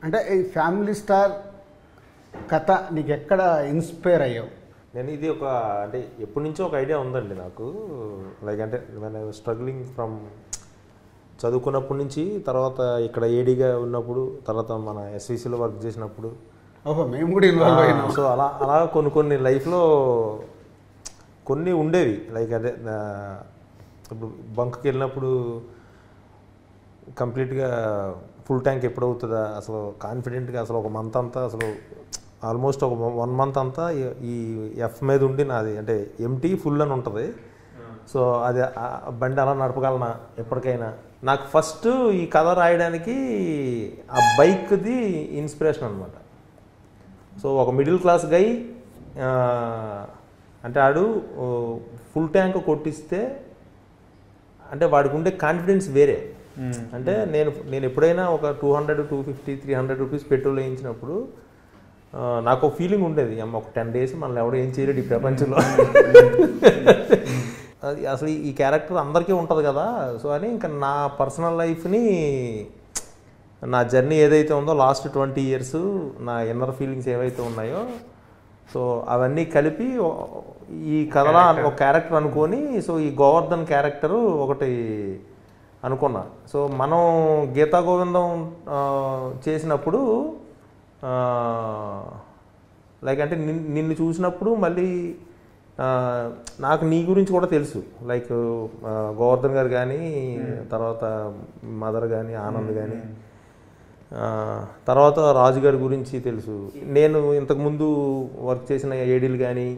అంటే ఈ family star కథ నీకు ఎక్కడ ఇన్స్పైర్ అయ్యావు? నేను ఇది ఒక అంటే ఎప్పటి నుంచో ఒక ఐడియా ఉందండి నాకు. లైక్ అంటే నేను స్ట్రగ్లింగ్ ఫ్రమ్ చదువుకున్నప్పటి నుంచి, తర్వాత ఇక్కడ ఏడీగా ఉన్నప్పుడు, తర్వాత మన ఎస్విసిలో వర్క్ చేసినప్పుడు, ఓహో మేము కూడా ఇన్వాల్వ్ అయినాం. సో అలా అలా కొన్ని లైఫ్లో కొన్ని ఉండేవి. లైక్ అదే ఇప్పుడు బంక్కి వెళ్ళినప్పుడు కంప్లీట్గా ఫుల్ ట్యాంక్ ఎప్పుడు అవుతుందా అసలు కాన్ఫిడెంట్గా, అసలు ఒక మంత్ అంతా అసలు ఆల్మోస్ట్ ఒక 1 month అంతా ఈ ఎఫ్ మీద ఉండి నాది అంటే ఎంటీ ఫుల్ అని ఉంటుంది. సో అది బండి అలా నడపగలనా ఎప్పటికైనా. నాకు ఫస్ట్ ఈ కథ రాయడానికి ఆ బైక్ది ఇన్స్పిరేషన్ అనమాట. సో ఒక మిడిల్ క్లాస్ గై అంటే ఆడు ఫుల్ ట్యాంక్ కొట్టిస్తే అంటే వాడికి ఉండే కాన్ఫిడెన్స్ వేరే. అంటే నేను ఎప్పుడైనా ఒక 200, 250, 300 రూపీస్ పెట్రోల్ వేయించినప్పుడు నాకు ఒక ఫీలింగ్ ఉండేది, అమ్మ ఒక 10 days మనల్ని ఎవడో ఏం చేయలేడు ఈ ప్రపంచంలో. అసలు ఈ క్యారెక్టర్ అందరికీ ఉంటుంది కదా. సో అని ఇంకా నా పర్సనల్ లైఫ్ని, నా జర్నీ ఏదైతే ఉందో లాస్ట్ 20 years, నా ఇన్నర్ ఫీలింగ్స్ ఏవైతే ఉన్నాయో, సో అవన్నీ కలిపి ఈ కథలో ఒక క్యారెక్టర్ అనుకొని, సో ఈ గోవర్ధన్ క్యారెక్టరు ఒకటి అనుకున్నా. సో మనం గీతా గోవిందం చేసినప్పుడు లైక్ అంటే నిన్ను చూసినప్పుడు మళ్ళీ నాకు నీ గురించి కూడా తెలుసు. లైక్ గోవర్ధన్ గారు కానీ, తర్వాత మదర్ కానీ, ఆనంద్ కానీ, తర్వాత రాజు గారి గురించి తెలుసు. నేను ఇంతకుముందు వర్క్ చేసిన ఏడీలు కానీ,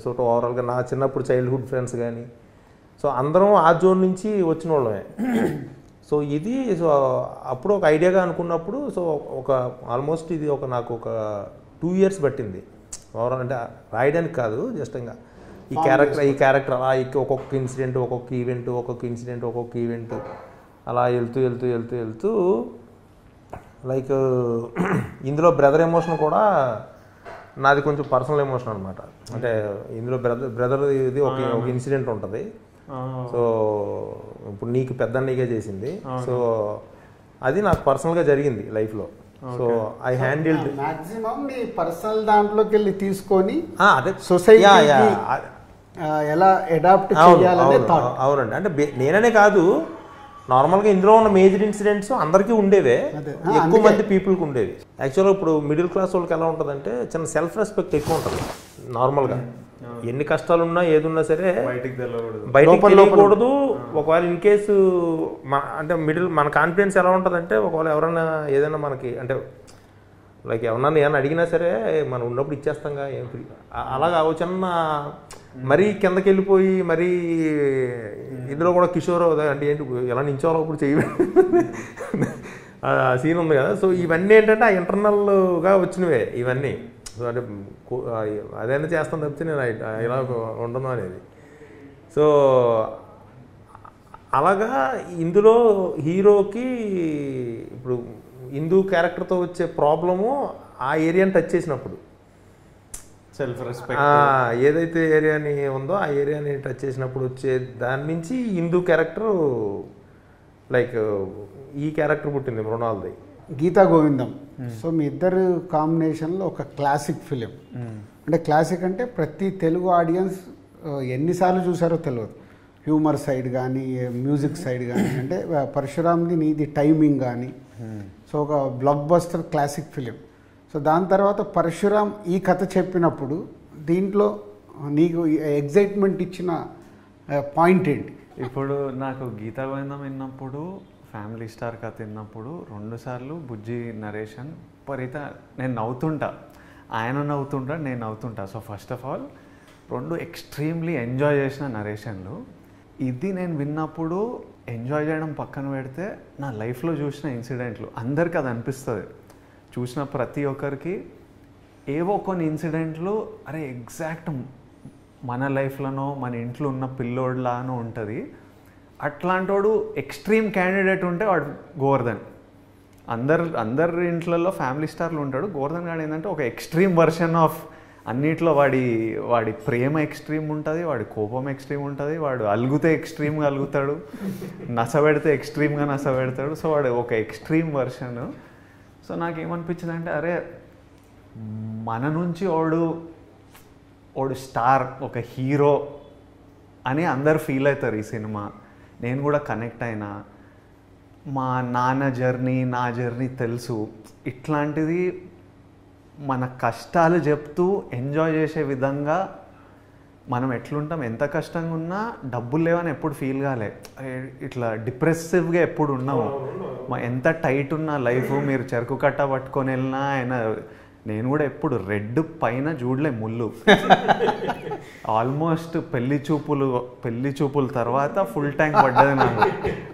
సో ఓవరాల్గా నా చిన్నప్పుడు చైల్డ్హుడ్ ఫ్రెండ్స్ కానీ, సో అందరం ఆ జోన్ నుంచి వచ్చిన వాళ్ళమే. సో ఇది సో అప్పుడు ఒక ఐడియాగా అనుకున్నప్పుడు, సో ఒక ఆల్మోస్ట్ ఇది నాకు ఒక 2 years పట్టింది ఓవరాల్. అంటే రాయడానికి కాదు, జస్ట్ ఇంకా ఈ క్యారెక్టర్ అలా ఒక్కొక్క ఇన్సిడెంట్, ఒక్కొక్క ఈవెంట్ అలా వెళ్తూ లైక్ ఇందులో బ్రదర్ ఎమోషన్ కూడా నాది కొంచెం పర్సనల్ ఎమోషన్ అనమాట. అంటే ఇందులో బ్రదర్ ఇది ఒక ఇన్సిడెంట్ ఉంటుంది. సో ఇప్పుడు నీకు పెద్దన్నయ్యగా చేసింది, సో అది నాకు పర్సనల్గా జరిగింది లైఫ్లో. సో ఐ హ్యాండిల్డ్ మాక్సిమం నీ పర్సనల్ దాంట్లోకి వెళ్ళి తీసుకొని అదే సొసైటీ ఎలా అడాప్ట్ చేయాలనే థాట్. అవునండి. అంటే నేననే కాదు, నార్మల్గా ఇందులో ఉన్న మేజర్ ఇన్సిడెంట్స్ అందరికీ ఉండేవే, ఎక్కువ మంది పీపుల్కి ఉండేవి. యాక్చువల్గా ఇప్పుడు మిడిల్ క్లాస్ వాళ్ళకి ఎలా ఉంటుందంటే చిన్న సెల్ఫ్ రెస్పెక్ట్ ఎక్కువ ఉంటుంది నార్మల్గా. ఎన్ని కష్టాలున్నా ఏదున్నా సరే బయటికి తెలియకూడదు. ఒకవేళ ఇన్ కేసు అంటే మన కాన్ఫిడెన్స్ ఎలా ఉంటుందంటే, ఒకవేళ ఎవరైనా ఏదైనా మనకి అంటే లైక్ ఎవరన్నా ఏమన్నా అడిగినా సరే మనం ఉన్నప్పుడు ఇచ్చేస్తాంగా, ఏం అలాగా చిన్న మరీ కిందకి వెళ్ళిపోయి మరీ ఇందులో కూడా కిషోర్ అంటే ఏంటి ఎలా నించోవాలో ఇప్పుడు చెయ్యి ఆ సీన్ ఉంది కదా. సో ఇవన్నీ ఏంటంటే ఆ ఇంటర్నల్గా వచ్చినవే ఇవన్నీ. సో అంటే అదైనా చేస్తాను తప్పితే నేను ఇలా ఉండను అనేది. సో అలాగా ఇందులో హీరోకి ఇప్పుడు హిందూ క్యారెక్టర్తో వచ్చే ప్రాబ్లము ఆ ఏరియాని టచ్ చేసినప్పుడు, సెల్ఫ్ రెస్పెక్ట్ ఏదైతే ఏరియాని ఉందో ఆ ఏరియాని టచ్ చేసినప్పుడు వచ్చే దాని నుంచి హిందూ క్యారెక్టర్ లైక్ ఈ క్యారెక్టర్ పుట్టింది మృణాల్ది, గీతా గోవిందం. సో మీ ఇద్దరు కాంబినేషన్లో ఒక క్లాసిక్ ఫిలిం. అంటే క్లాసిక్ అంటే ప్రతి తెలుగు ఆడియన్స్ ఎన్నిసార్లు చూసారో తెలియదు. హ్యూమర్ సైడ్ కానీ, మ్యూజిక్ సైడ్ కానీ, అంటే పరశురామ్ది నీది టైమింగ్ కానీ, సో ఒక block buster classic film. So దాని తర్వాత పరశురామ్ ఈ కథ చెప్పినప్పుడు దీంట్లో నీకు ఎగ్జైట్మెంట్ ఇచ్చిన పాయింట్ ఏంటి? ఇప్పుడు నాకు గీతా గోవిందం విన్నప్పుడు, ఫ్యామిలీ స్టార్ కథ విన్నప్పుడు 2 సార్లు బుజ్జి నరేషన్ నేను నవ్వుతుంటా, ఆయన నవ్వుతుంటా, నేను నవ్వుతుంటా. So first of all 2 extremely enjoy చేసిన నరేషన్లు. ఇది నేను విన్నప్పుడు ఎంజాయ్ చేయడం పక్కన పెడితే నా లైఫ్లో చూసిన ఇన్సిడెంట్లు అందరికీ అది అనిపిస్తుంది. చూసిన ప్రతి ఒక్కరికి ఏవో కొన్ని ఇన్సిడెంట్లు అరే ఎగ్జాక్ట్ మన లైఫ్లోనో మన ఇంట్లో ఉన్న పిల్లోడ్లానో ఉంటుంది. అట్లాంటోడు ఎక్స్ట్రీమ్ క్యాండిడేట్ ఉంటే వాడు గోవర్ధన్. అందరి ఇంట్లలో ఫ్యామిలీ స్టార్లు ఉంటాడు. గోవర్ధన్ గారు ఏంటంటే ఒక ఎక్స్ట్రీమ్ వర్షన్ ఆఫ్ అన్నిట్లో వాడి ప్రేమ ఎక్స్ట్రీమ్ ఉంటుంది, వాడి కోపం ఎక్స్ట్రీమ్ ఉంటుంది, వాడు అలుగుతే ఎక్స్ట్రీమ్గా అలుగుతాడు, నసబెడితే ఎక్స్ట్రీమ్గా నసబెడతాడు. సో వాడు ఒక ఎక్స్ట్రీమ్ వర్షన్. సో నాకేమనిపించింది అంటే అరే మన నుంచి ఓడు స్టార్, ఒక హీరో అని అందరు ఫీల్ అవుతారు ఈ సినిమా. నేను కూడా కనెక్ట్ అయినా, మా నాన్న జర్నీ నా జర్నీ తెలుసు. ఇట్లాంటిది మన కష్టాలు చెప్తూ ఎంజాయ్ చేసే విధంగా మనం ఎట్లుంటాం, ఎంత కష్టంగా ఉన్నా డబ్బులు లేవని ఎప్పుడు ఫీల్ కాలే, ఇట్లా డిప్రెసివ్గా ఎప్పుడు ఉన్నాము. ఎంత టైట్ ఉన్న లైఫ్, మీరు చెరుకు కట్ట పట్టుకొని వెళ్ళినా ఆయన, నేను కూడా ఎప్పుడు రెడ్ పైన చూడలే ముళ్ళు. ఆల్మోస్ట్ పెళ్లి చూపుల తర్వాత ఫుల్ ట్యాంక్ పడ్డది నాకు.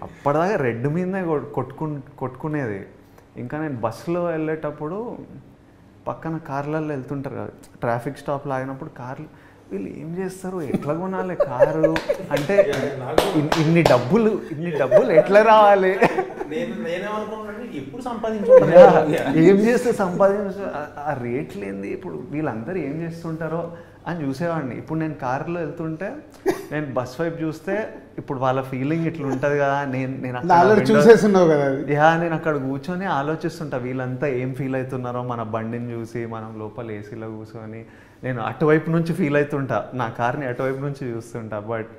అప్పటిదాకా రెడ్ మీదనే కొట్టుకునేది. ఇంకా నేను బస్సులో వెళ్ళేటప్పుడు పక్కన కార్లలో వెళ్తుంటారు కదా, ట్రాఫిక్ స్టాప్లో ఆగినప్పుడు కార్లు, వీళ్ళు ఏం చేస్తారు, ఎట్లా కొనాలి కారు అంటే, ఇన్ని డబ్బులు ఎట్లా రావాలి, ఏం చేస్తే ఆ రేట్లు ఏంది, ఇప్పుడు వీళ్ళందరూ ఏం చేస్తుంటారో అని చూసేవాడిని. ఇప్పుడు నేను కారులో వెళ్తుంటే నేను బస్ వైపు చూస్తే ఇప్పుడు వాళ్ళ ఫీలింగ్ ఇట్లా ఉంటుంది కదా, నేను అక్కడ కూర్చొని ఆలోచిస్తుంటా వీళ్ళంతా ఏం ఫీల్ అవుతున్నారో మన బండిని చూసి, మనం లోపల ఏసీలో కూర్చొని నేను అటువైపు నుంచి ఫీల్ అవుతుంటా, నా కార్ని అటువైపు నుంచి చూస్తుంటా. బట్